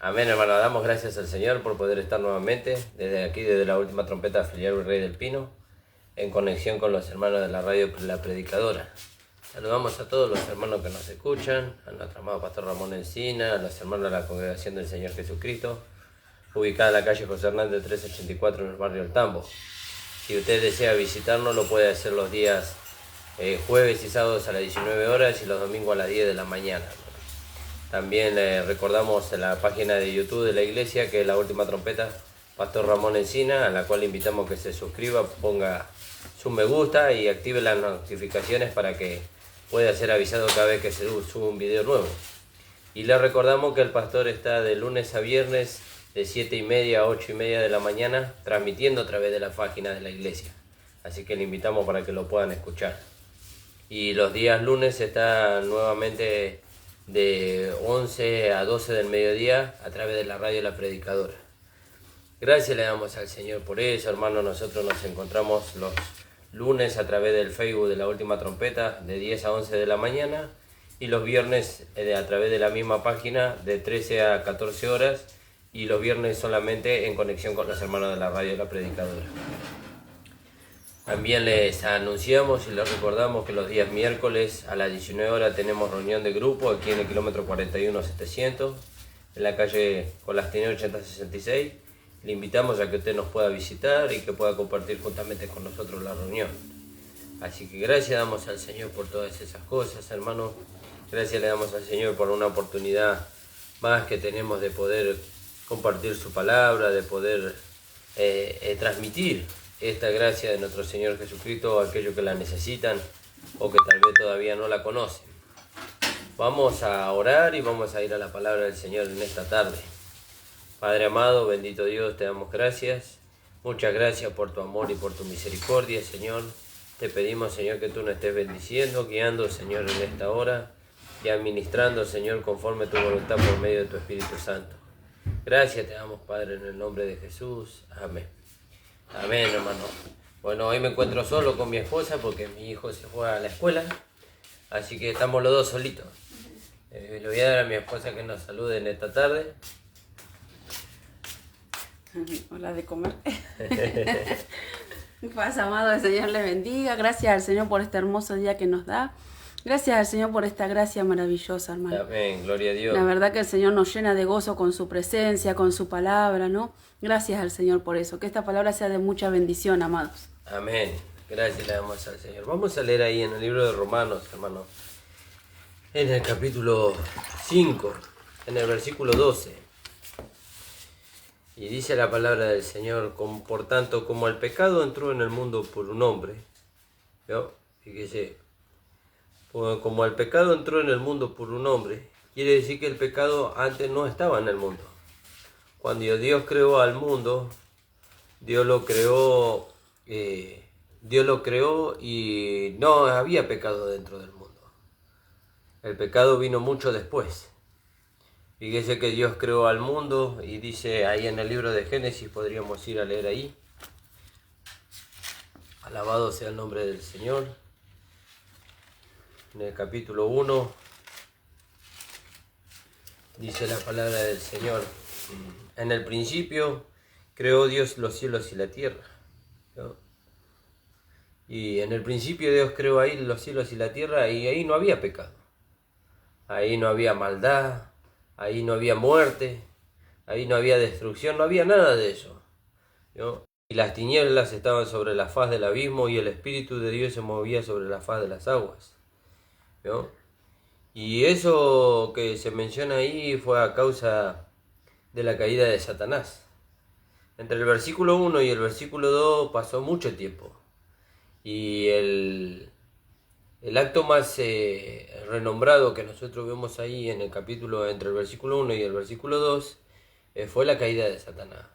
Amén, hermano. Damos gracias al Señor por poder estar nuevamente desde aquí, desde la última trompeta filial Virrey del Pino, en conexión con los hermanos de la radio La Predicadora. Saludamos a todos los hermanos que nos escuchan, a nuestro amado pastor Ramón Encina, a los hermanos de la Congregación del Señor Jesucristo, ubicada en la calle José Hernández 384 en el barrio El Tambo. Si usted desea visitarnos, lo puede hacer los días jueves y sábados a las 19 horas y los domingos a las 10 de la mañana. También recordamos la página de YouTube de la iglesia, que es La Última Trompeta, Pastor Ramón Encina, a la cual invitamos que se suscriba, ponga su me gusta y active las notificaciones para que pueda ser avisado cada vez que se sube un video nuevo. Y le recordamos que el pastor está de lunes a viernes de 7:30 a 8:30 de la mañana transmitiendo a través de la página de la iglesia. Así que le invitamos para que lo puedan escuchar. Y los días lunes está nuevamente de 11 a 12 del mediodía a través de la radio La Predicadora. Gracias le damos al Señor por eso, hermano. Nosotros nos encontramos los lunes a través del Facebook de La Última Trompeta de 10 a 11 de la mañana y los viernes a través de la misma página de 13 a 14 horas y los viernes solamente en conexión con los hermanos de la radio La Predicadora. También les anunciamos y les recordamos que los días miércoles a las 19 horas tenemos reunión de grupo aquí en el kilómetro 41-700, en la calle Colastinero 8066. Le invitamos a que usted nos pueda visitar y que pueda compartir juntamente con nosotros la reunión. Así que gracias damos al Señor por todas esas cosas, hermano. Gracias le damos al Señor por una oportunidad más que tenemos de poder compartir su palabra, de poder transmitir esta gracia de nuestro Señor Jesucristo a aquellos que la necesitan o que tal vez todavía no la conocen. Vamos a orar y vamos a ir a la palabra del Señor en esta tarde. Padre amado, bendito Dios, te damos gracias. Muchas gracias por tu amor y por tu misericordia, Señor. Te pedimos, Señor, que tú nos estés bendiciendo, guiando, Señor, en esta hora y administrando, Señor, conforme tu voluntad por medio de tu Espíritu Santo. Gracias te damos, Padre, en el nombre de Jesús. Amén. Amén, hermano. Bueno, hoy me encuentro solo con mi esposa porque mi hijo se fue a la escuela, así que estamos los dos solitos. Le voy a dar a mi esposa que nos salude en esta tarde. Hola de comer. Paz, amado, el Señor le bendiga. Gracias al Señor por este hermoso día que nos da. Gracias al Señor por esta gracia maravillosa, hermano. Amén, gloria a Dios. La verdad que el Señor nos llena de gozo con su presencia, con su palabra, ¿no? Gracias al Señor por eso. Que esta palabra sea de mucha bendición, amados. Amén. Gracias le damos al Señor. Vamos a leer ahí en el libro de Romanos, hermano. En el capítulo 5, en el versículo 12. Y dice la palabra del Señor: por tanto, como el pecado entró en el mundo por un hombre, ¿no? Fíjese, como el pecado entró en el mundo por un hombre, quiere decir que el pecado antes no estaba en el mundo. Cuando Dios creó al mundo, Dios lo creó y no había pecado dentro del mundo. El pecado vino mucho después. Fíjese que Dios creó al mundo y dice ahí en el libro de Génesis, podríamos ir a leer ahí. Alabado sea el nombre del Señor. En el capítulo 1 dice la palabra del Señor: en el principio creó Dios los cielos y la tierra, ¿no? Y en el principio Dios creó ahí los cielos y la tierra y ahí no había pecado. Ahí no había maldad, ahí no había muerte, ahí no había destrucción, no había nada de eso, ¿no? Y las tinieblas estaban sobre la faz del abismo y el Espíritu de Dios se movía sobre la faz de las aguas, ¿no? Y eso que se menciona ahí fue a causa de la caída de Satanás. Entre el versículo 1 y el versículo 2 pasó mucho tiempo. Y el acto más renombrado que nosotros vemos ahí en el capítulo, entre el versículo 1 y el versículo 2, fue la caída de Satanás.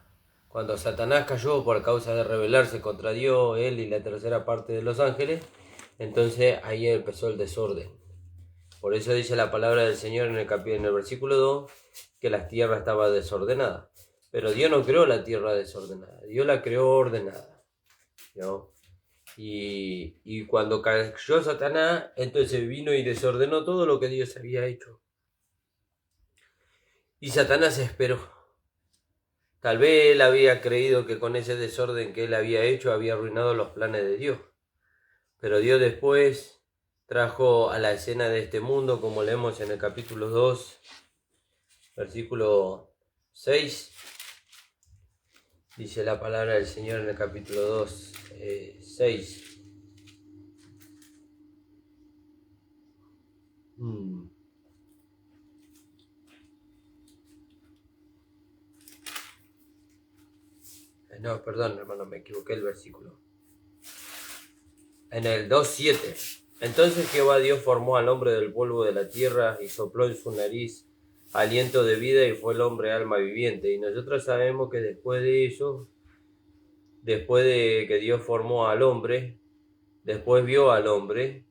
Cuando Satanás cayó por causa de rebelarse contra Dios, él y la tercera parte de los ángeles, entonces ahí empezó el desorden. Por eso dice la palabra del Señor en el versículo 2, que la tierra estaba desordenada. Pero Dios no creó la tierra desordenada, Dios la creó ordenada, ¿no? Y cuando cayó Satanás, entonces vino y desordenó todo lo que Dios había hecho. Y Satanás esperó. Tal vez él había creído que con ese desorden que él había hecho había arruinado los planes de Dios. Pero Dios después trajo a la escena de este mundo, como leemos en el capítulo 2, versículo 6. Dice la palabra del Señor en el capítulo 2, 6. No, perdón, hermano, me equivoqué el versículo. En el 2:7. Entonces Jehová Dios formó al hombre del polvo de la tierra y sopló en su nariz aliento de vida y fue el hombre alma viviente. Y nosotros sabemos que después de eso, después de que Dios formó al hombre, después vio al hombre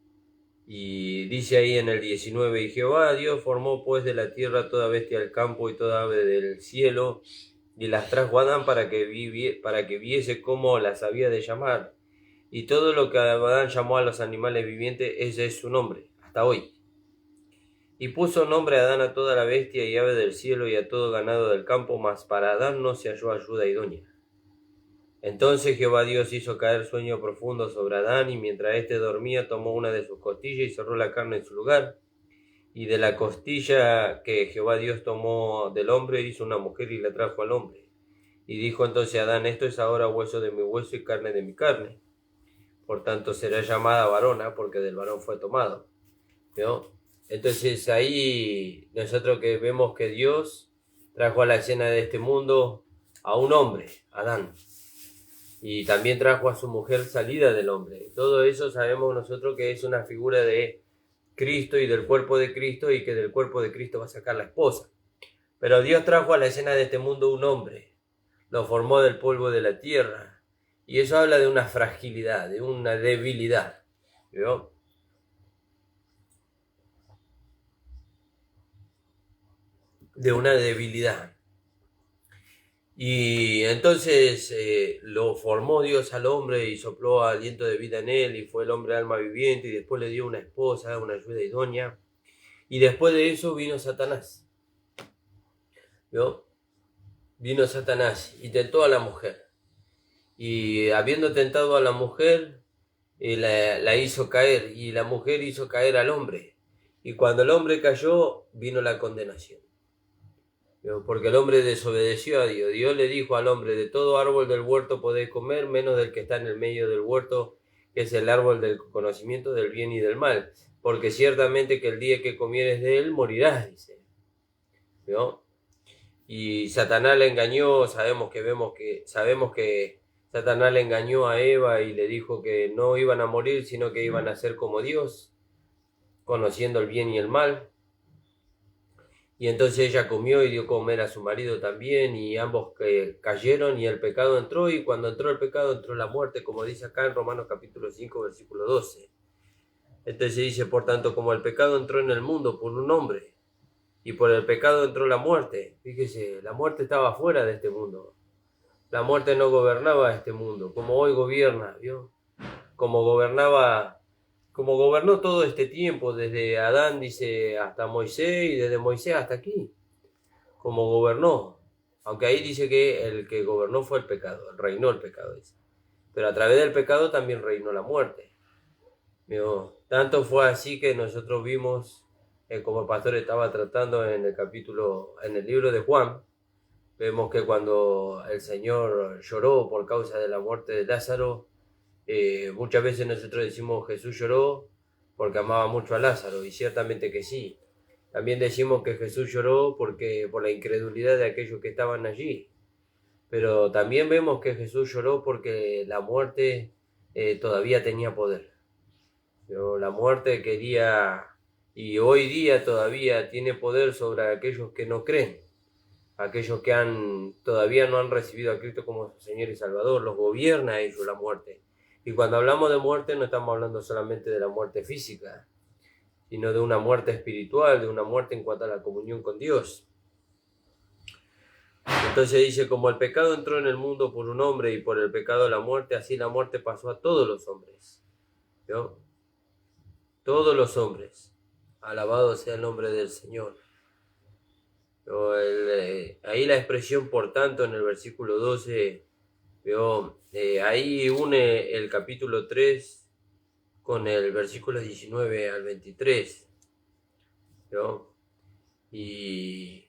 y dice ahí en el 19, y Jehová Dios formó pues de la tierra toda bestia del campo y toda ave del cielo y las trajo a Adán para que viese cómo las había de llamar. Y todo lo que Adán llamó a los animales vivientes, ese es su nombre, hasta hoy. Y puso nombre a Adán a toda la bestia y ave del cielo y a todo ganado del campo, mas para Adán no se halló ayuda idónea. Entonces Jehová Dios hizo caer sueño profundo sobre Adán, y mientras éste dormía tomó una de sus costillas y cerró la carne en su lugar. Y de la costilla que Jehová Dios tomó del hombre hizo una mujer y la trajo al hombre. Y dijo entonces Adán, esto es ahora hueso de mi hueso y carne de mi carne. Por tanto será llamada varona, porque del varón fue tomado. ¿No? Entonces ahí nosotros que vemos que Dios trajo a la escena de este mundo a un hombre, Adán. Y también trajo a su mujer salida del hombre. Todo eso sabemos nosotros que es una figura de Cristo y del cuerpo de Cristo, y que del cuerpo de Cristo va a sacar la esposa. Pero Dios trajo a la escena de este mundo un hombre. Lo formó del polvo de la tierra. Y eso habla de una fragilidad, de una debilidad. ¿Vio? De una debilidad. Y entonces lo formó Dios al hombre y sopló aliento de vida en él, y fue el hombre alma viviente, y después le dio una esposa, una ayuda idónea. Y después de eso vino Satanás. ¿Vio? Vino Satanás y tentó a la mujer. Y habiendo tentado a la mujer, la hizo caer, y la mujer hizo caer al hombre. Y cuando el hombre cayó, vino la condenación. Porque el hombre desobedeció a Dios. Dios le dijo al hombre, de todo árbol del huerto podéis comer, menos del que está en el medio del huerto, que es el árbol del conocimiento del bien y del mal. Porque ciertamente que el día que comieres de él, morirás, dice. ¿Vio? Y Satanás le engañó, sabemos que Satanás le engañó a Eva y le dijo que no iban a morir, sino que iban a ser como Dios, conociendo el bien y el mal. Y entonces ella comió y dio comer a su marido también, y ambos cayeron y el pecado entró, y cuando entró el pecado entró la muerte, como dice acá en Romanos capítulo 5, versículo 12. Entonces dice, por tanto, como el pecado entró en el mundo por un hombre, y por el pecado entró la muerte. Fíjese, la muerte estaba fuera de este mundo. La muerte no gobernaba este mundo, como hoy gobierna, ¿vio? Como gobernó todo este tiempo, desde Adán, dice, hasta Moisés, y desde Moisés hasta aquí. Como gobernó. Aunque ahí dice que el que gobernó fue el pecado, reinó el pecado, dice. Pero a través del pecado también reinó la muerte. ¿Vio? Tanto fue así que nosotros vimos, como el pastor estaba tratando en el libro de Juan, vemos que cuando el Señor lloró por causa de la muerte de Lázaro, muchas veces nosotros decimos Jesús lloró porque amaba mucho a Lázaro, y ciertamente que sí. También decimos que Jesús lloró por la incredulidad de aquellos que estaban allí. Pero también vemos que Jesús lloró porque la muerte todavía tenía poder. Pero la muerte quería, y hoy día todavía tiene poder sobre aquellos que no creen. Aquellos que todavía no han recibido a Cristo como su Señor y Salvador, los gobierna a ellos la muerte. Y cuando hablamos de muerte no estamos hablando solamente de la muerte física, sino de una muerte espiritual, de una muerte en cuanto a la comunión con Dios. Entonces dice, como el pecado entró en el mundo por un hombre y por el pecado la muerte, así la muerte pasó a todos los hombres. ¿Vio? Todos los hombres. Alabado sea el nombre del Señor. ahí la expresión por tanto en el versículo 12, ¿vio? Ahí une el capítulo 3 con el versículo 19 al 23, ¿vio? Y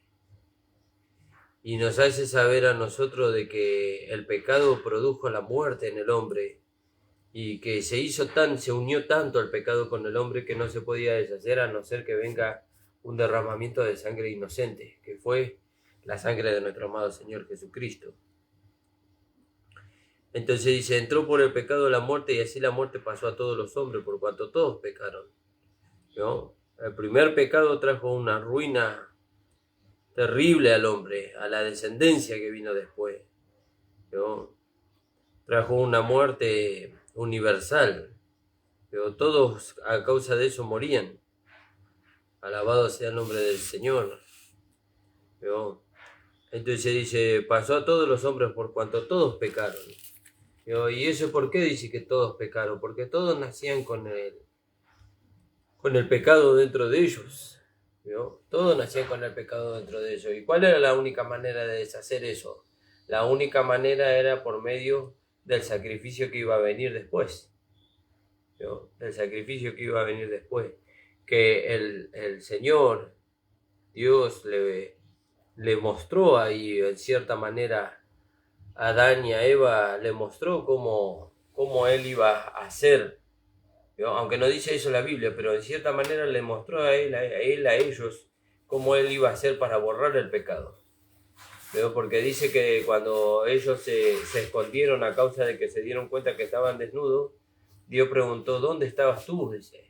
nos hace saber a nosotros de que el pecado produjo la muerte en el hombre y que se unió tanto el pecado con el hombre que no se podía deshacer a no ser que venga un derramamiento de sangre inocente, que fue la sangre de nuestro amado Señor Jesucristo. Entonces dice, entró por el pecado la muerte y así la muerte pasó a todos los hombres por cuanto todos pecaron, ¿no? El primer pecado trajo una ruina terrible al hombre, a la descendencia que vino después, ¿no? Trajo una muerte universal, pero todos a causa de eso morían. Alabado sea el nombre del Señor, ¿no? Entonces dice, pasó a todos los hombres por cuanto todos pecaron, ¿no? ¿Y eso por qué dice que todos pecaron? Porque todos nacían con el pecado dentro de ellos, ¿no? Todos nacían con el pecado dentro de ellos. ¿Y cuál era la única manera de deshacer eso? La única manera era por medio del sacrificio que iba a venir después, ¿no? El sacrificio que iba a venir después. Que el Señor, Dios, le mostró ahí, en cierta manera, a Adán y a Eva, le mostró cómo Él iba a hacer, ¿no? Aunque no dice eso la Biblia, pero en cierta manera le mostró a ellos, cómo Él iba a hacer para borrar el pecado, ¿no? Porque dice que cuando ellos se escondieron a causa de que se dieron cuenta que estaban desnudos, Dios preguntó, ¿dónde estabas tú? Dice.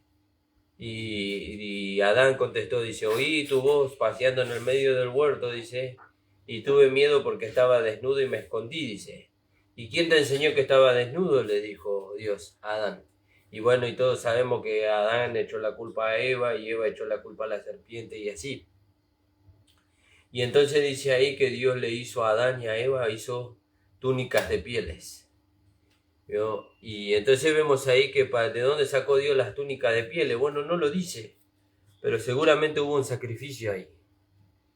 Y Adán contestó, dice, oí tu voz paseando en el medio del huerto, dice, y tuve miedo porque estaba desnudo y me escondí, dice. ¿Y quién te enseñó que estaba desnudo? Le dijo Dios a Adán. Y bueno, y todos sabemos que Adán echó la culpa a Eva y Eva echó la culpa a la serpiente y así. Y entonces dice ahí que Dios le hizo a Adán y a Eva, hizo túnicas de pieles, ¿no? Y entonces vemos ahí que ¿de dónde sacó Dios las túnicas de pieles? Bueno, no lo dice, pero seguramente hubo un sacrificio ahí.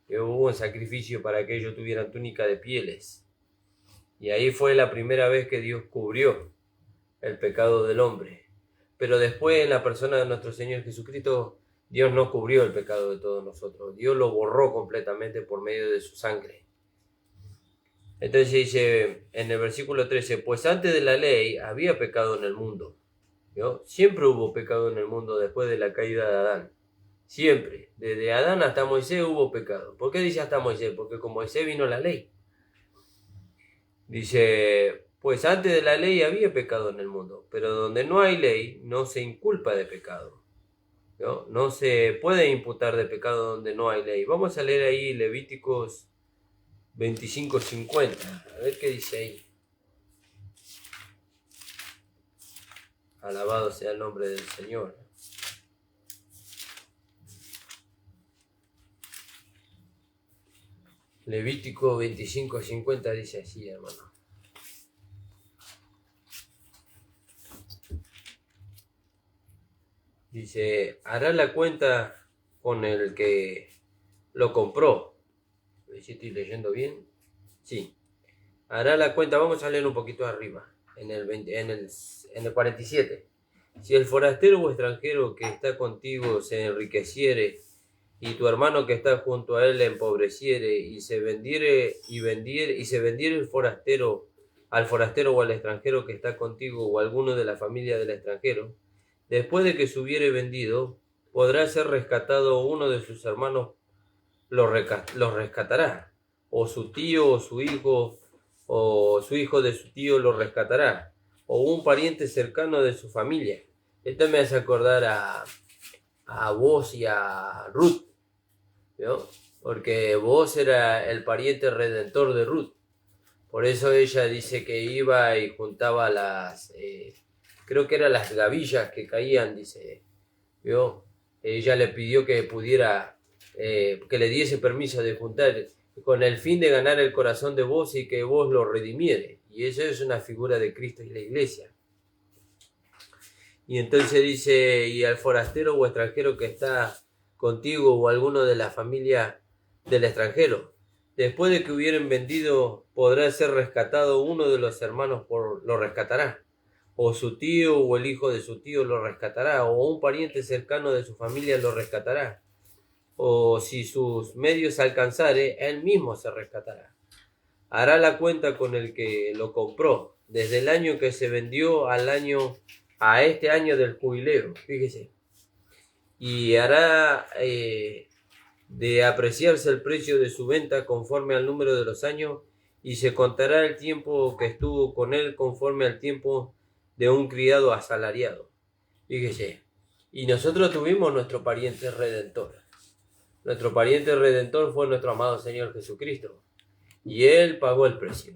Hubo un sacrificio para que ellos tuvieran túnica de pieles. Y ahí fue la primera vez que Dios cubrió el pecado del hombre. Pero después en la persona de nuestro Señor Jesucristo, Dios no cubrió el pecado de todos nosotros. Dios lo borró completamente por medio de su sangre. Entonces dice en el versículo 13, pues antes de la ley había pecado en el mundo, ¿no? Siempre hubo pecado en el mundo después de la caída de Adán. Siempre, desde Adán hasta Moisés hubo pecado. ¿Por qué dice hasta Moisés? Porque con Moisés vino la ley. Dice, pues antes de la ley había pecado en el mundo, pero donde no hay ley no se inculpa de pecado, ¿no? No se puede imputar de pecado donde no hay ley. Vamos a leer ahí Levíticos 25:50, a ver qué dice ahí. Alabado sea el nombre del Señor. Levítico 25:50 dice así, hermano. Dice, hará la cuenta con el que lo compró. A ver si estoy leyendo bien. Sí. Hará la cuenta, vamos a leer un poquito arriba, en el 47. Si el forastero o extranjero que está contigo se enriqueciere, y tu hermano que está junto a él le empobreciere, y se vendiere el forastero al forastero o al extranjero que está contigo, o alguno de la familia del extranjero, después de que se hubiere vendido, podrá ser rescatado uno de sus hermanos, los rescatará, o su tío, o su hijo de su tío lo rescatará, o un pariente cercano de su familia. Esto me hace acordar a Boaz y a Ruth, ¿no? Porque Boaz era el pariente redentor de Ruth. Por eso ella dice que iba y juntaba creo que eran las gavillas que caían, dice, ¿no? Ella le pidió que pudiera, que le diese permiso de juntar, con el fin de ganar el corazón de Boaz y que Boaz lo redimiere. Y eso es una figura de Cristo y la iglesia. Y entonces dice, y al forastero o extranjero que está contigo, o alguno de la familia del extranjero, después de que hubieren vendido, podrá ser rescatado uno de los hermanos, lo rescatará, o su tío o el hijo de su tío lo rescatará, o un pariente cercano de su familia lo rescatará, o si sus medios alcanzare, él mismo se rescatará. Hará la cuenta con el que lo compró, desde el año que se vendió a este año del jubileo, fíjese, y hará de apreciarse el precio de su venta conforme al número de los años, y se contará el tiempo que estuvo con él conforme al tiempo de un criado asalariado. Fíjese, y nosotros tuvimos nuestro pariente redentor. Nuestro pariente redentor fue nuestro amado Señor Jesucristo, y Él pagó el precio,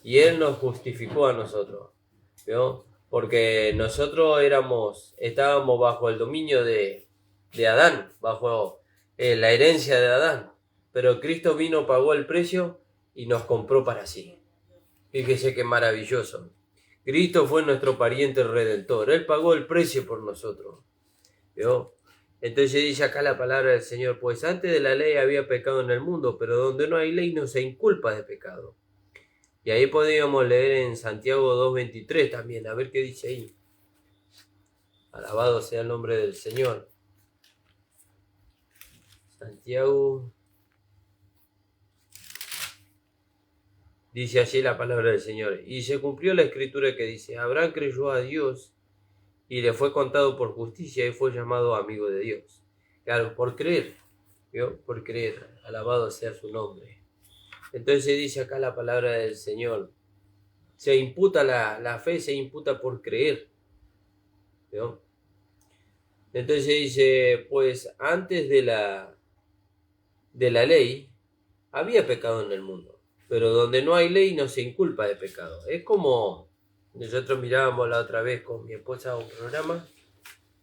y Él nos justificó a nosotros, ¿no? Porque nosotros estábamos bajo el dominio de Adán, bajo la herencia de Adán, pero Cristo vino, pagó el precio y nos compró para sí. Fíjese qué maravilloso. Cristo fue nuestro pariente redentor, Él pagó el precio por nosotros, ¿no? Entonces dice acá la palabra del Señor, pues antes de la ley había pecado en el mundo, pero donde no hay ley no se inculpa de pecado. Y ahí podríamos leer en Santiago 2:23 también, a ver qué dice ahí. Alabado sea el nombre del Señor. Santiago, dice allí la palabra del Señor, y se cumplió la escritura que dice, Abraham creyó a Dios y le fue contado por justicia y fue llamado amigo de Dios. Claro, por creer, ¿vio? Por creer, alabado sea su nombre. Entonces dice acá la palabra del Señor, se imputa la fe, se imputa por creer, ¿vio? Entonces dice, pues antes de la ley había pecado en el mundo, pero donde no hay ley no se inculpa de pecado. Es como nosotros mirábamos la otra vez con mi esposa un programa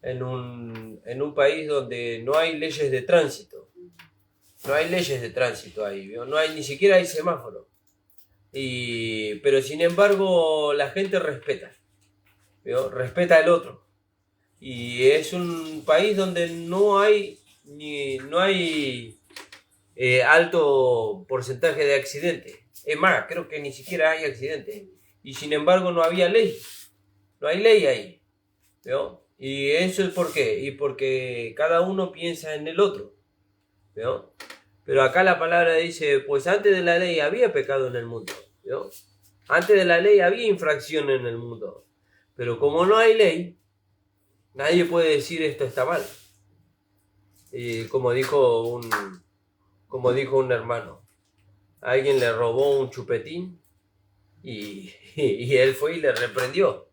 en un país donde no hay leyes de tránsito. No hay leyes de tránsito ahí, ¿vio? No hay, ni siquiera hay semáforo. Pero sin embargo la gente respeta, ¿vio? Respeta al otro. Y es un país donde no hay alto porcentaje de accidentes. Es más, creo que ni siquiera hay accidentes. Y sin embargo no había ley. No hay ley ahí, ¿vio? Y eso es por qué. Y porque cada uno piensa en el otro, ¿vio? Pero acá la palabra dice, pues antes de la ley había pecado en el mundo, ¿vio? Antes de la ley había infracción en el mundo. Pero como no hay ley, nadie puede decir esto está mal. Y como dijo un hermano, alguien le robó un chupetín y él fue y le reprendió.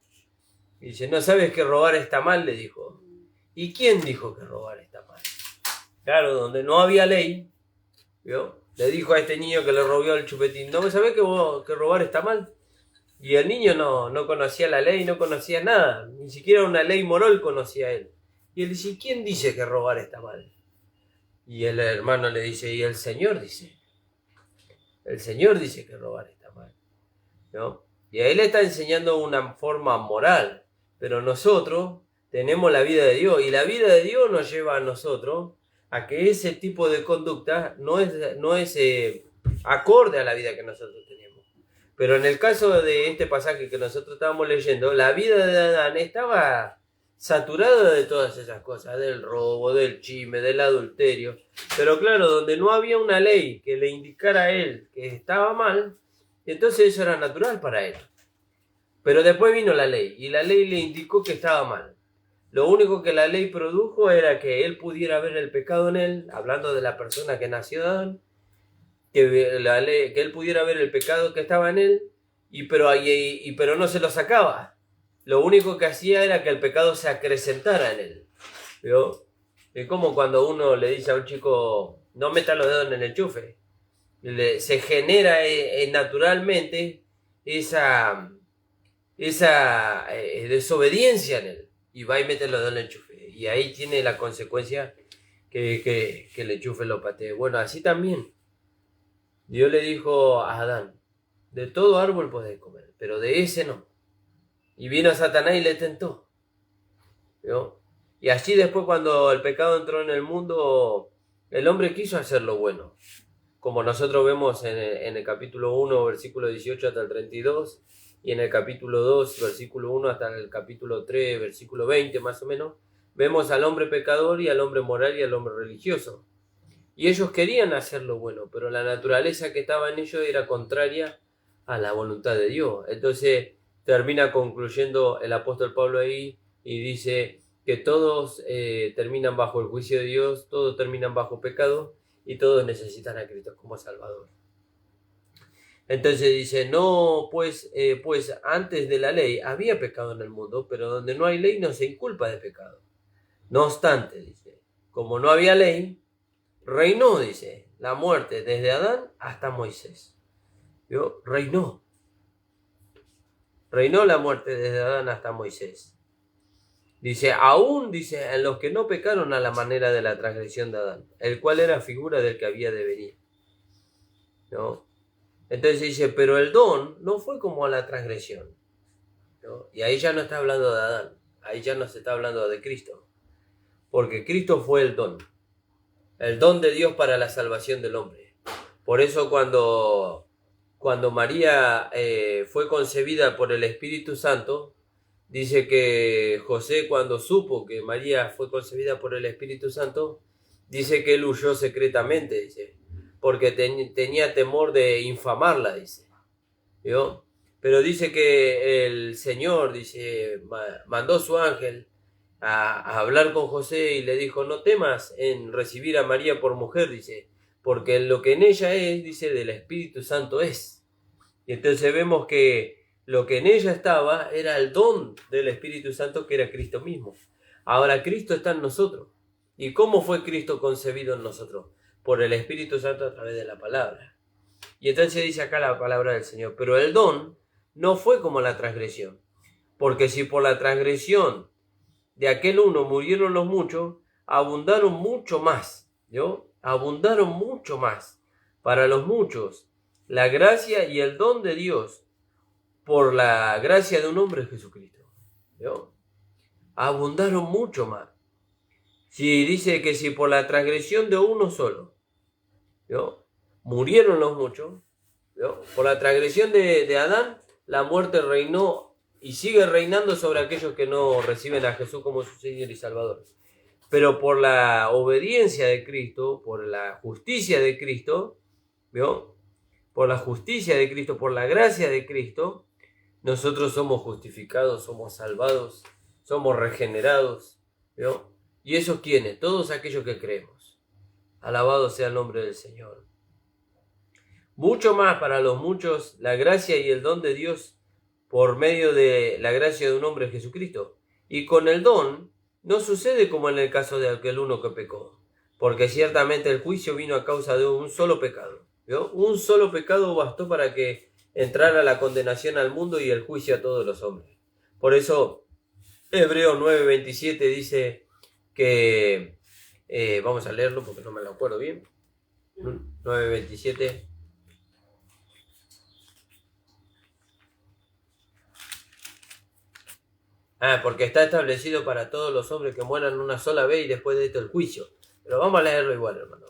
Y dice, ¿no sabes que robar está mal? Le dijo. ¿Y quién dijo que robar está mal? Claro, donde no había ley, ¿vio? Le dijo a este niño que le robó el chupetín, ¿no sabes que robar está mal? Y el niño no conocía la ley, no conocía nada, ni siquiera una ley moral conocía él. Y él dice, ¿quién dice que robar está mal? Y el hermano le dice, y el Señor dice que robar está mal, ¿no? Y ahí le está enseñando una forma moral, pero nosotros tenemos la vida de Dios, y la vida de Dios nos lleva a nosotros a que ese tipo de conducta no es acorde a la vida que nosotros tenemos. Pero en el caso de este pasaje que nosotros estábamos leyendo, la vida de Adán estaba saturada de todas esas cosas, del robo, del chisme, del adulterio. Pero claro, donde no había una ley que le indicara a él que estaba mal, entonces eso era natural para él. Pero después vino la ley, y la ley le indicó que estaba mal. Lo único que la ley produjo era que él pudiera ver el pecado en él, hablando de la persona que nació de Adán, que él pudiera ver el pecado que estaba en él, pero no se lo sacaba. Lo único que hacía era que el pecado se acrecentara en él, ¿vio? Es como cuando uno le dice a un chico, no meta los dedos en el enchufe. Se genera naturalmente esa desobediencia en él, y va y mete los dedos en el enchufe. Y ahí tiene la consecuencia que el enchufe lo patee. Bueno, así también Dios le dijo a Adán, de todo árbol podés comer, pero de ese no. Y vino Satanás y le tentó, ¿vio? Y así después, cuando el pecado entró en el mundo, el hombre quiso hacer lo bueno, como nosotros vemos en el capítulo 1, versículo 18 hasta el 32, y en el capítulo 2, versículo 1 hasta el capítulo 3, versículo 20 más o menos, vemos al hombre pecador y al hombre moral y al hombre religioso. Y ellos querían hacer lo bueno, pero la naturaleza que estaba en ellos era contraria a la voluntad de Dios. Entonces termina concluyendo el apóstol Pablo ahí y dice que todos terminan bajo el juicio de Dios, todos terminan bajo pecado y todos necesitan a Cristo como Salvador. Entonces dice, no, pues antes de la ley había pecado en el mundo, pero donde no hay ley no se inculpa de pecado. No obstante, dice, como no había ley, reinó, dice, la muerte desde Adán hasta Moisés. ¿Vio? Reinó la muerte desde Adán hasta Moisés. Dice, aún, dice, en los que no pecaron a la manera de la transgresión de Adán, el cual era figura del que había de venir. ¿No? Entonces dice, pero el don no fue como a la transgresión. ¿No? Y ahí ya no está hablando de Adán, ahí ya no se está hablando de Cristo. Porque Cristo fue el don de Dios para la salvación del hombre. Por eso cuando María fue concebida por el Espíritu Santo, dice que José, cuando supo que María fue concebida por el Espíritu Santo, dice que él huyó secretamente, dice, porque tenía temor de infamarla, dice. ¿Vio? Pero dice que el Señor, dice, mandó su ángel a hablar con José y le dijo, no temas en recibir a María por mujer, dice, porque lo que en ella es, dice, del Espíritu Santo es. Y entonces vemos que lo que en ella estaba era el don del Espíritu Santo, que era Cristo mismo. Ahora Cristo está en nosotros. ¿Y cómo fue Cristo concebido en nosotros? Por el Espíritu Santo a través de la palabra. Y entonces dice acá la palabra del Señor, pero el don no fue como la transgresión, porque si por la transgresión de aquel uno murieron los muchos, abundaron mucho más, ¿yo? Abundaron mucho más para los muchos la gracia y el don de Dios por la gracia de un hombre, Jesucristo, ¿yo? Abundaron mucho más. Si dice que si por la transgresión de uno solo, ¿yo? Murieron los muchos, ¿yo? Por la transgresión de Adán, la muerte reinó y sigue reinando sobre aquellos que no reciben a Jesús como su Señor y Salvador. Pero por la obediencia de Cristo, por la justicia de Cristo, ¿vio? Por la justicia de Cristo, por la gracia de Cristo, nosotros somos justificados, somos salvados, somos regenerados, ¿vio? ¿Y esos quiénes? Todos aquellos que creemos. Alabado sea el nombre del Señor. Mucho más para los muchos la gracia y el don de Dios por medio de la gracia de un hombre, Jesucristo. Y con el don no sucede como en el caso de aquel uno que pecó, porque ciertamente el juicio vino a causa de un solo pecado. ¿Vio? Un solo pecado bastó para que entrara la condenación al mundo y el juicio a todos los hombres. Por eso Hebreos 9:27 dice que, vamos a leerlo porque no me lo acuerdo bien, 9:27. Porque está establecido para todos los hombres que mueran una sola vez y después de esto el juicio. Pero vamos a leerlo igual, hermano.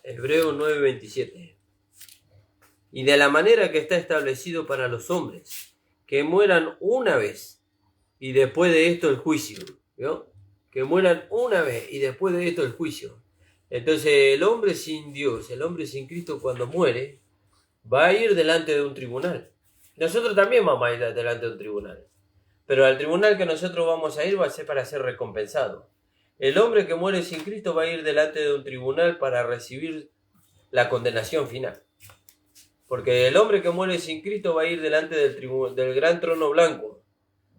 Hebreos 9:27. Y de la manera que está establecido para los hombres, que mueran una vez y después de esto el juicio. ¿Vio? Que mueran una vez y después de esto el juicio. Entonces el hombre sin Dios, el hombre sin Cristo, cuando muere, va a ir delante de un tribunal. Nosotros también vamos a ir delante de un tribunal. Pero al tribunal que nosotros vamos a ir va a ser para ser recompensado. El hombre que muere sin Cristo va a ir delante de un tribunal para recibir la condenación final. Porque el hombre que muere sin Cristo va a ir delante del gran trono blanco,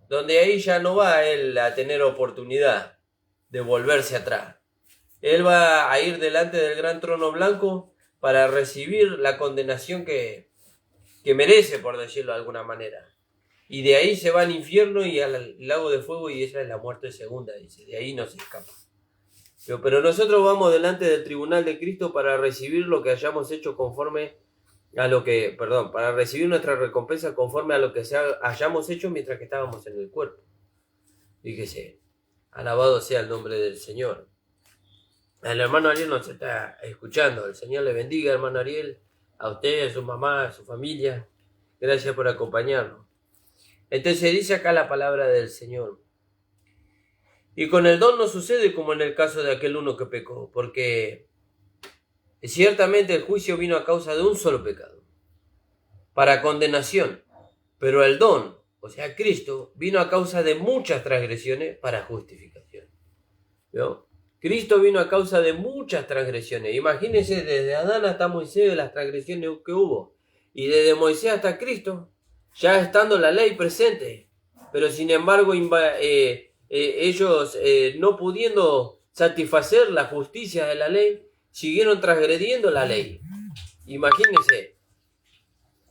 donde ahí ya no va él a tener oportunidad de volverse atrás. Él va a ir delante del gran trono blanco para recibir la condenación que merece, por decirlo de alguna manera. Y de ahí se va al infierno y al lago de fuego, y esa es la muerte segunda, dice. De ahí no se escapa. Pero nosotros vamos delante del tribunal de Cristo para recibir lo que hayamos hecho conforme a lo que, para recibir nuestra recompensa conforme a lo que hayamos hecho mientras que estábamos en el cuerpo. Fíjese, alabado sea el nombre del Señor. El hermano Ariel nos está escuchando. El Señor le bendiga, hermano Ariel, a usted, a su mamá, a su familia. Gracias por acompañarnos. Entonces dice acá la palabra del Señor. Y con el don no sucede como en el caso de aquel uno que pecó, porque ciertamente el juicio vino a causa de un solo pecado, para condenación, pero el don, o sea, Cristo, vino a causa de muchas transgresiones para justificación. ¿Vio? Cristo vino a causa de muchas transgresiones. Imagínense, desde Adán hasta Moisés, las transgresiones que hubo, y desde Moisés hasta Cristo, ya estando la ley presente, pero sin embargo ellos no pudiendo satisfacer la justicia de la ley, siguieron transgrediendo la ley. Imagínense.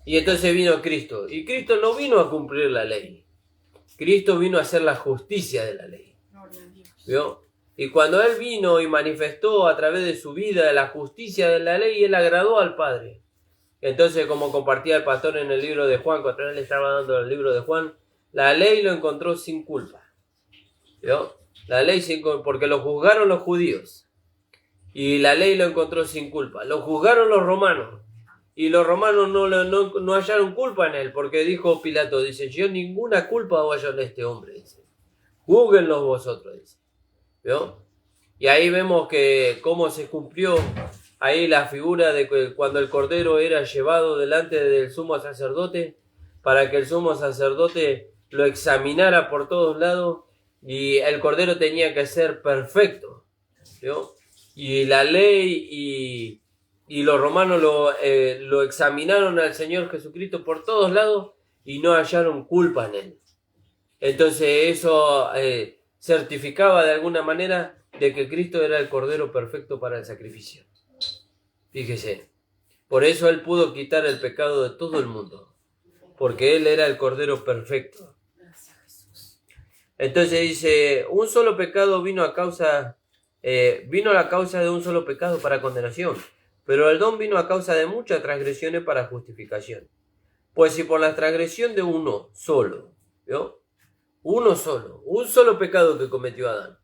Y entonces vino Cristo. Y Cristo no vino a cumplir la ley. Cristo vino a hacer la justicia de la ley. ¿Vio? Y cuando Él vino y manifestó a través de su vida la justicia de la ley, Él agradó al Padre. Entonces, como compartía el pastor en el libro de Juan, cuando Él le estaba dando el libro de Juan, la ley lo encontró sin culpa. ¿Vio? La ley porque lo juzgaron los judíos. Y la ley lo encontró sin culpa. Lo juzgaron los romanos. Y los romanos no hallaron culpa en él. Porque dijo Pilato, dice, yo ninguna culpa hallo en este hombre. Dice, júguenlos vosotros. Dice. ¿Vio? Y ahí vemos que cómo se cumplió ahí la figura de que cuando el cordero era llevado delante del sumo sacerdote, para que el sumo sacerdote lo examinara por todos lados. Y el cordero tenía que ser perfecto. ¿Vio? Y la ley y los romanos lo examinaron al Señor Jesucristo por todos lados y no hallaron culpa en él. Entonces eso certificaba de alguna manera de que Cristo era el Cordero perfecto para el sacrificio. Fíjese, por eso Él pudo quitar el pecado de todo el mundo, porque Él era el Cordero perfecto. Entonces dice, un solo pecado vino a la causa de un solo pecado para condenación, pero el don vino a causa de muchas transgresiones para justificación. Pues si por la transgresión de uno solo, ¿vio? Un solo pecado que cometió Adán,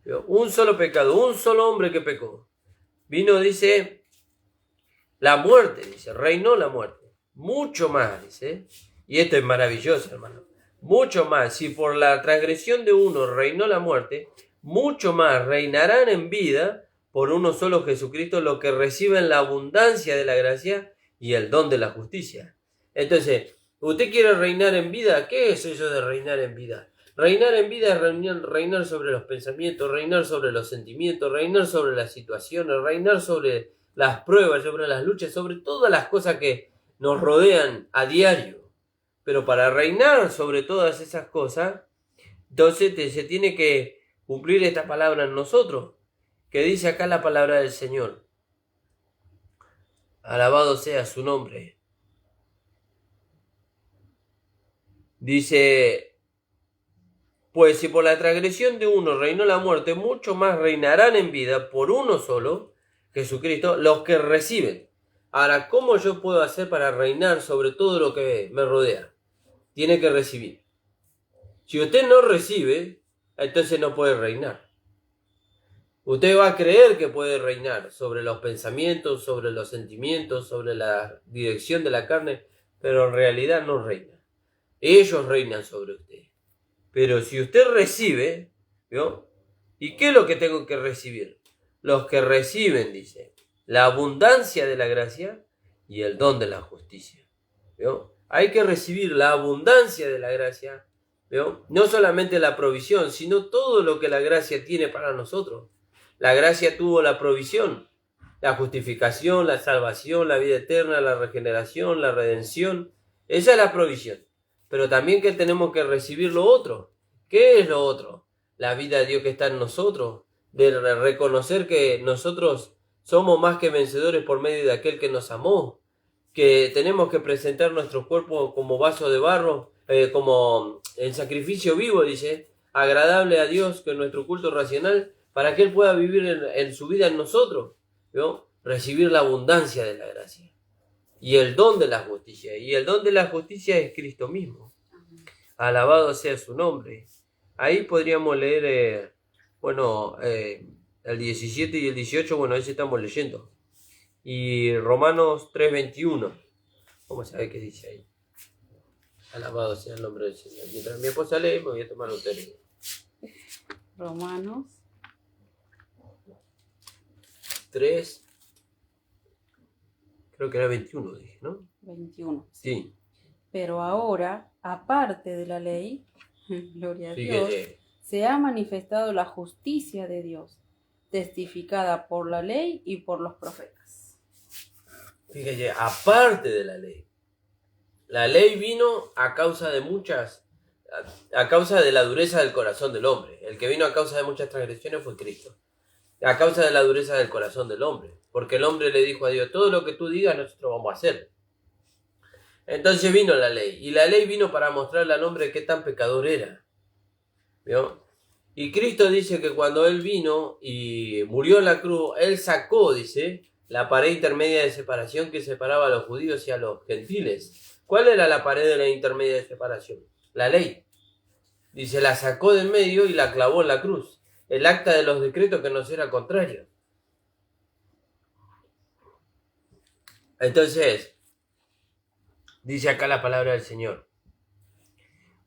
¿vio? Un solo pecado, un solo hombre que pecó, vino, dice, la muerte, dice, reinó la muerte, mucho más, dice, y esto es maravilloso, hermano, mucho más, si por la transgresión de uno reinó la muerte, mucho más reinarán en vida por uno solo Jesucristo los que reciben la abundancia de la gracia y el don de la justicia. Entonces, ¿usted quiere reinar en vida? ¿Qué es eso de reinar en vida? Reinar en vida es reinar sobre los pensamientos, reinar sobre los sentimientos, reinar sobre las situaciones, reinar sobre las pruebas, sobre las luchas, sobre todas las cosas que nos rodean a diario. Pero para reinar sobre todas esas cosas, entonces se tiene que cumplir esta palabra en nosotros, que dice acá la palabra del Señor. Alabado sea su nombre. Dice, pues si por la transgresión de uno reinó la muerte, mucho más reinarán en vida por uno solo, Jesucristo, los que reciben. Ahora, ¿cómo yo puedo hacer para reinar sobre todo lo que me rodea? Tiene que recibir. Si usted no recibe, entonces no puede reinar. Usted va a creer que puede reinar sobre los pensamientos, sobre los sentimientos, sobre la dirección de la carne, pero en realidad no reina. Ellos reinan sobre usted. Pero si usted recibe, ¿vio? ¿Y qué es lo que tengo que recibir? Los que reciben, dice, la abundancia de la gracia y el don de la justicia. ¿Vio? Hay que recibir la abundancia de la gracia, ¿vio? No solamente la provisión, sino todo lo que la gracia tiene para nosotros. La gracia tuvo la provisión, la justificación, la salvación, la vida eterna, la regeneración, la redención. Esa es la provisión. Pero también que tenemos que recibir lo otro. ¿Qué es lo otro? La vida de Dios que está en nosotros, de reconocer que nosotros somos más que vencedores por medio de aquel que nos amó, que tenemos que presentar nuestro cuerpo como vaso de barro, como el sacrificio vivo, dice, agradable a Dios, que es nuestro culto racional, para que Él pueda vivir en su vida en nosotros, ¿no? Recibir la abundancia de la gracia y el don de la justicia. Y el don de la justicia es Cristo mismo. Alabado sea su nombre. Ahí podríamos leer, el 17 y el 18, bueno, ese estamos leyendo. Y Romanos 3:21. Vamos a ver qué dice ahí. Alabado sea el nombre del Señor. Mientras mi esposa lee, me voy a tomar un té. Romanos 3, creo que era 21, dije, ¿no? 21. Sí. Pero ahora, aparte de la ley, gloria a Dios, Fíjese. se ha manifestado la justicia de Dios, testificada por la ley y por los profetas. Fíjese, aparte de la ley. La ley vino a causa de la dureza del corazón del hombre. El que vino a causa de muchas transgresiones fue Cristo. A causa de la dureza del corazón del hombre. Porque el hombre le dijo a Dios, todo lo que tú digas nosotros vamos a hacer. Entonces vino la ley. Y la ley vino para mostrarle al hombre qué tan pecador era. ¿Vio? Y Cristo dice que cuando Él vino y murió en la cruz, Él sacó, dice, la pared intermedia de separación que separaba a los judíos y a los gentiles. ¿Cuál era la pared de la intermedia de separación? La ley. Dice, la sacó del medio y la clavó en la cruz. El acta de los decretos que nos era contrario. Entonces, dice acá la palabra del Señor.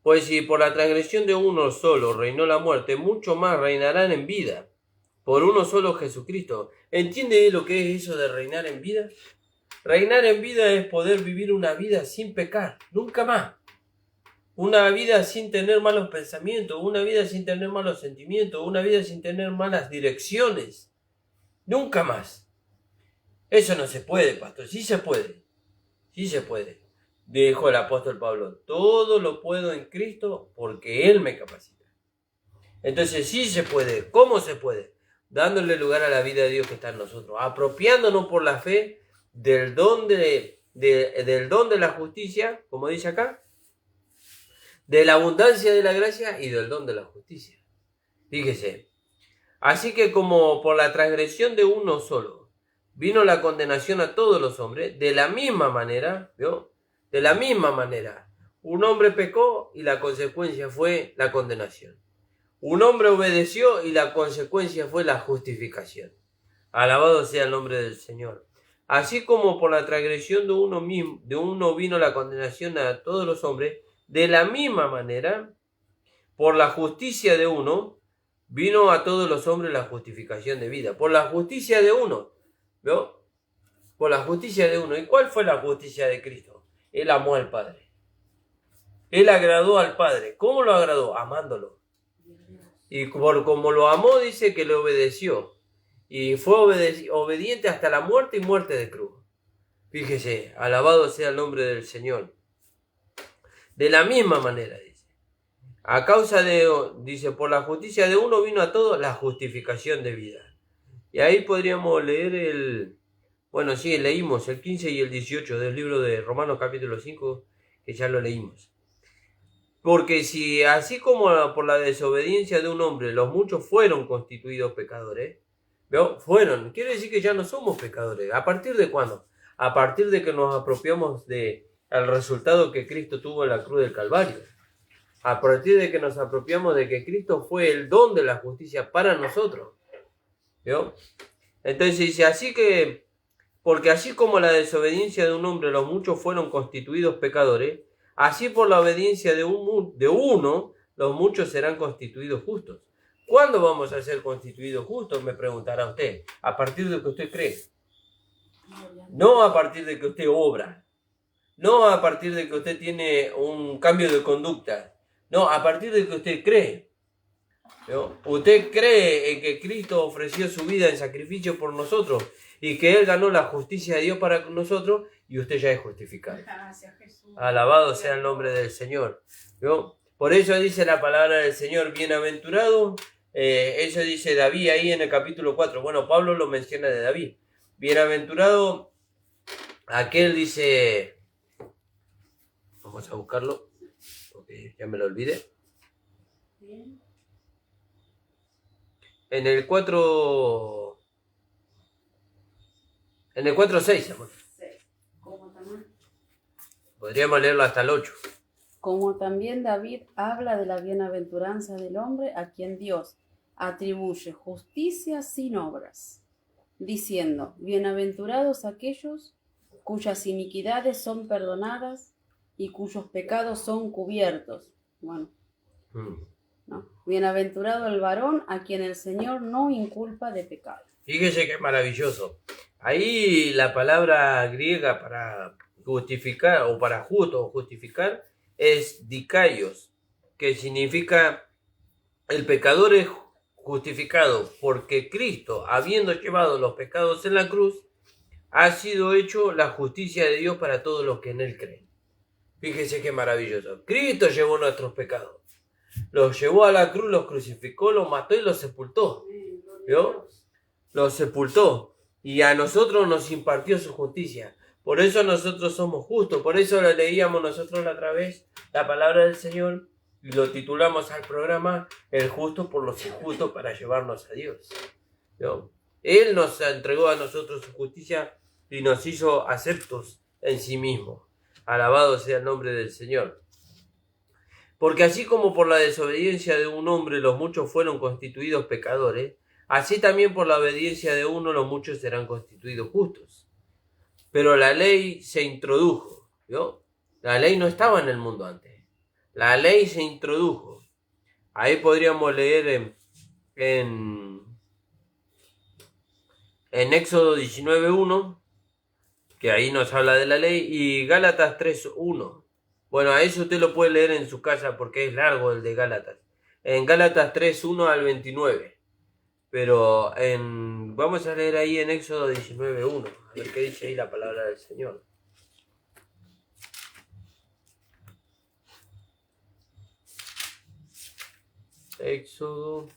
Pues si por la transgresión de uno solo reinó la muerte, mucho más reinarán en vida. Por uno solo Jesucristo. ¿Entiende lo que es eso de reinar en vida? Reinar en vida es poder vivir una vida sin pecar, nunca más. Una vida sin tener malos pensamientos, una vida sin tener malos sentimientos, una vida sin tener malas direcciones. Nunca más. Eso no se puede, pastor. Sí se puede. Sí se puede. Dijo el apóstol Pablo, todo lo puedo en Cristo porque Él me capacita. Entonces sí se puede. ¿Cómo se puede? Dándole lugar a la vida de Dios que está en nosotros. Apropiándonos por la fe del don de la justicia, como dice acá, de la abundancia de la gracia y del don de la justicia. Fíjese, así que como por la transgresión de uno solo vino la condenación a todos los hombres, de la misma manera, ¿vio? De la misma manera, un hombre pecó y la consecuencia fue la condenación. Un hombre obedeció y la consecuencia fue la justificación. Alabado sea el nombre del Señor. Así como por la transgresión de uno vino la condenación a todos los hombres, de la misma manera, por la justicia de uno, vino a todos los hombres la justificación de vida. Por la justicia de uno, ¿no? Por la justicia de uno. ¿Y cuál fue la justicia de Cristo? Él amó al Padre. Él agradó al Padre. ¿Cómo lo agradó? Amándolo. Y como lo amó, dice que le obedeció. Y fue obediente hasta la muerte y muerte de cruz. Fíjese, alabado sea el nombre del Señor. De la misma manera, dice. A causa de, dice, por la justicia de uno vino a todos la justificación de vida. Y ahí podríamos leer leímos el 15 y el 18 del libro de Romanos capítulo 5, que ya lo leímos. Porque si así como por la desobediencia de un hombre los muchos fueron constituidos pecadores, ¿veo? Quiere decir que ya no somos pecadores. ¿A partir de cuándo? A partir de que nos apropiamos del resultado que Cristo tuvo en la cruz del Calvario. A partir de que nos apropiamos de que Cristo fue el don de la justicia para nosotros. ¿Veo? Entonces dice, porque así como la desobediencia de un hombre los muchos fueron constituidos pecadores, así por la obediencia de uno los muchos serán constituidos justos. ¿Cuándo vamos a ser constituidos justos? Me preguntará usted. A partir de que usted cree. No a partir de que usted obra. No a partir de que usted tiene un cambio de conducta. No, a partir de que usted cree. ¿No? Usted cree en que Cristo ofreció su vida en sacrificio por nosotros y que Él ganó la justicia de Dios para nosotros y usted ya es justificado. Gracias, Jesús. Alabado sea el nombre del Señor. ¿No? Por eso dice la palabra del Señor, bienaventurado. Eso dice David ahí en el capítulo 4. Bueno, Pablo lo menciona de David. Bienaventurado aquel, dice, vamos a buscarlo, porque ya me lo olvidé. En el 4:6, amor. Podríamos leerlo hasta el 8. Como también David habla de la bienaventuranza del hombre a quien Dios, atribuye justicia sin obras, diciendo, bienaventurados aquellos cuyas iniquidades son perdonadas y cuyos pecados son cubiertos. Bueno, no. Bienaventurado el varón a quien el Señor no inculpa de pecado. Fíjese qué maravilloso. Ahí la palabra griega para justificar o para justificar es dikaios, que significa el pecador es justificado porque Cristo, habiendo llevado los pecados en la cruz, ha sido hecho la justicia de Dios para todos los que en Él creen. Fíjese qué maravilloso. Cristo llevó nuestros pecados. Los llevó a la cruz, los crucificó, los mató y los sepultó. ¿Vio? Los sepultó. Y a nosotros nos impartió su justicia. Por eso nosotros somos justos. Por eso lo leíamos nosotros la otra vez, la palabra del Señor. Y lo titulamos al programa El justo por los injustos para llevarnos a Dios. ¿Vio? Él nos entregó a nosotros su justicia y nos hizo aceptos en sí mismo. Alabado sea el nombre del Señor. Porque así como por la desobediencia de un hombre los muchos fueron constituidos pecadores, así también por la obediencia de uno los muchos serán constituidos justos. Pero la ley se introdujo, ¿vio? La ley no estaba en el mundo antes. La ley se introdujo. Ahí podríamos leer en Éxodo 19.1, que ahí nos habla de la ley, y Gálatas 3.1. Bueno, a eso usted lo puede leer en su casa porque es largo el de Gálatas. En Gálatas 3.1 al 29. Pero vamos a leer ahí en Éxodo 19.1. A ver qué dice ahí la palabra del Señor. Éxodo.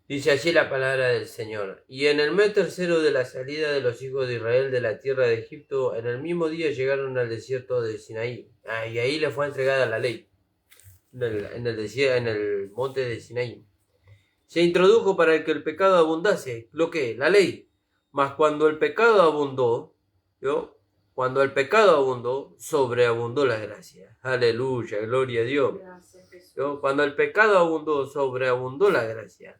Dice así la palabra del Señor. Y en el mes tercero de la salida de los hijos de Israel de la tierra de Egipto, en el mismo día llegaron al desierto de Sinaí. Y ahí les fue entregada la ley. En el monte de Sinaí. Se introdujo para que el pecado abundase. ¿Lo que? La ley. Mas cuando el pecado abundó, ¿yo? Cuando el pecado abundó, sobreabundó la gracia. Aleluya, gloria a Dios. ¿Yo? Cuando el pecado abundó, sobreabundó la gracia.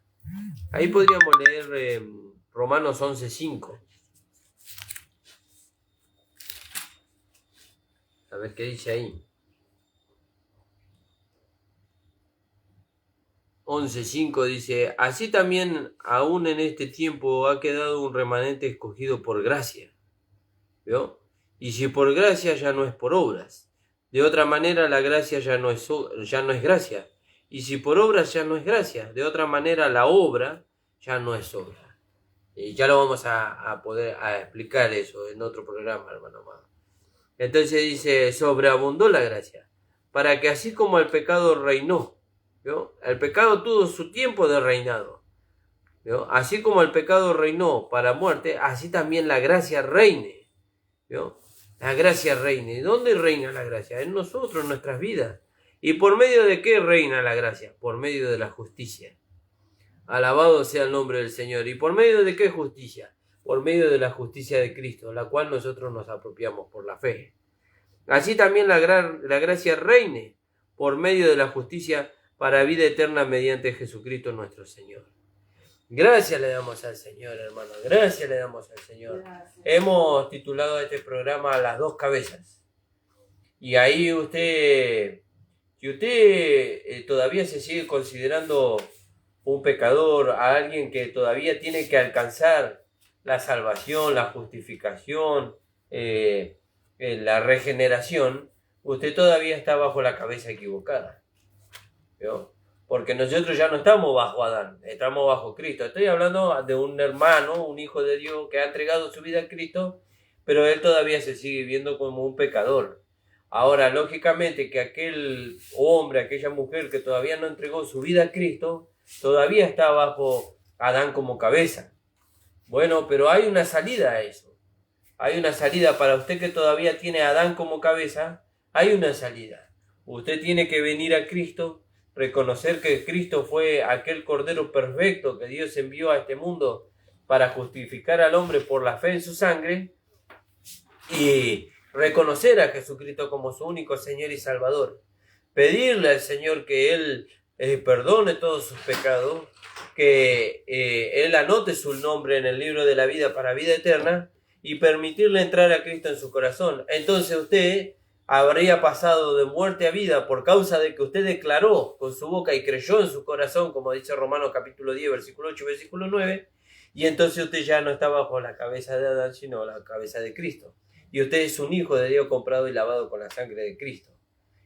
Ahí podríamos leer Romanos 11.5. A ver qué dice ahí. 11.5 dice, así también aún en este tiempo ha quedado un remanente escogido por gracia. ¿Vio? Y si por gracia ya no es por obras. De otra manera la gracia ya no es gracia. Y si por obras ya no es gracia, de otra manera la obra ya no es obra. Y ya lo vamos a poder explicar eso en otro programa, hermano amado. Entonces dice, sobreabundó la gracia, para que así como el pecado reinó, ¿vio? El pecado tuvo su tiempo de reinado, ¿vio? Así como el pecado reinó para muerte, así también la gracia reine, ¿vio? La gracia reine. ¿Dónde reina la gracia? En nosotros, en nuestras vidas. ¿Y por medio de qué reina la gracia? Por medio de la justicia. Alabado sea el nombre del Señor. ¿Y por medio de qué justicia? Por medio de la justicia de Cristo, la cual nosotros nos apropiamos por la fe. Así también la gracia reine por medio de la justicia para vida eterna mediante Jesucristo nuestro Señor. Gracias le damos al Señor, hermano. Gracias le damos al Señor. Gracias. Hemos titulado este programa Las dos cabezas. Y ahí si usted todavía se sigue considerando un pecador, a alguien que todavía tiene que alcanzar la salvación, la justificación, la regeneración, usted todavía está bajo la cabeza equivocada. ¿Vio? Porque nosotros ya no estamos bajo Adán, estamos bajo Cristo. Estoy hablando de un hermano, un hijo de Dios que ha entregado su vida a Cristo, pero él todavía se sigue viendo como un pecador. Ahora, lógicamente que aquel hombre, aquella mujer que todavía no entregó su vida a Cristo, todavía está bajo Adán como cabeza. Bueno, pero hay una salida a eso. Hay una salida para usted que todavía tiene a Adán como cabeza. Hay una salida. Usted tiene que venir a Cristo, reconocer que Cristo fue aquel Cordero perfecto que Dios envió a este mundo para justificar al hombre por la fe en su sangre y reconocer a Jesucristo como su único Señor y Salvador. Pedirle al Señor que Él perdone todos sus pecados, que Él anote su nombre en el libro de la vida para vida eterna y permitirle entrar a Cristo en su corazón. Entonces usted habría pasado de muerte a vida por causa de que usted declaró con su boca y creyó en su corazón, como dice Romanos capítulo 10, versículo 8 y versículo 9, y entonces usted ya no está bajo la cabeza de Adán, sino la cabeza de Cristo. Y usted es un hijo de Dios comprado y lavado con la sangre de Cristo.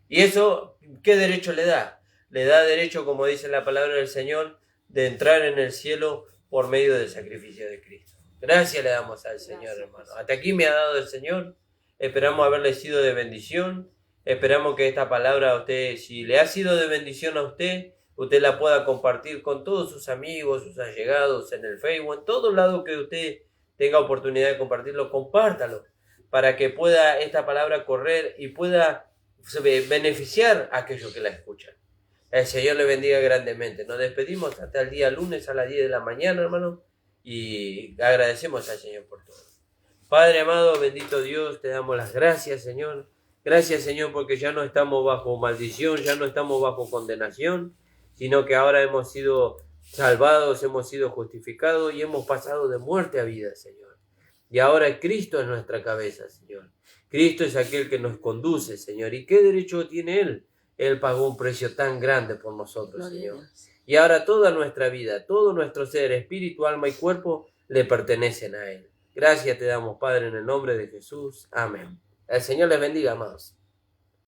Y eso, ¿qué derecho le da? Le da derecho, como dice la palabra del Señor, de entrar en el cielo por medio del sacrificio de Cristo. Gracias le damos al Señor, hermano. Hasta aquí me ha dado el Señor. Esperamos haberle sido de bendición. Esperamos que esta palabra a usted, si le ha sido de bendición a usted, usted la pueda compartir con todos sus amigos, sus allegados, en el Facebook, en todo lado que usted tenga oportunidad de compartirlo, compártalo, para que pueda esta palabra correr y pueda beneficiar a aquellos que la escuchan. El Señor le bendiga grandemente. Nos despedimos hasta el día lunes a las 10 de la mañana, hermano, y agradecemos al Señor por todo. Padre amado, bendito Dios, te damos las gracias, Señor. Gracias, Señor, porque ya no estamos bajo maldición, ya no estamos bajo condenación, sino que ahora hemos sido salvados, hemos sido justificados y hemos pasado de muerte a vida, Señor. Y ahora Cristo es nuestra cabeza, Señor. Cristo es aquel que nos conduce, Señor. ¿Y qué derecho tiene Él? Él pagó un precio tan grande por nosotros, Señor. Y ahora toda nuestra vida, todo nuestro ser, espíritu, alma y cuerpo, le pertenecen a Él. Gracias te damos, Padre, en el nombre de Jesús. Amén. El Señor les bendiga, amados.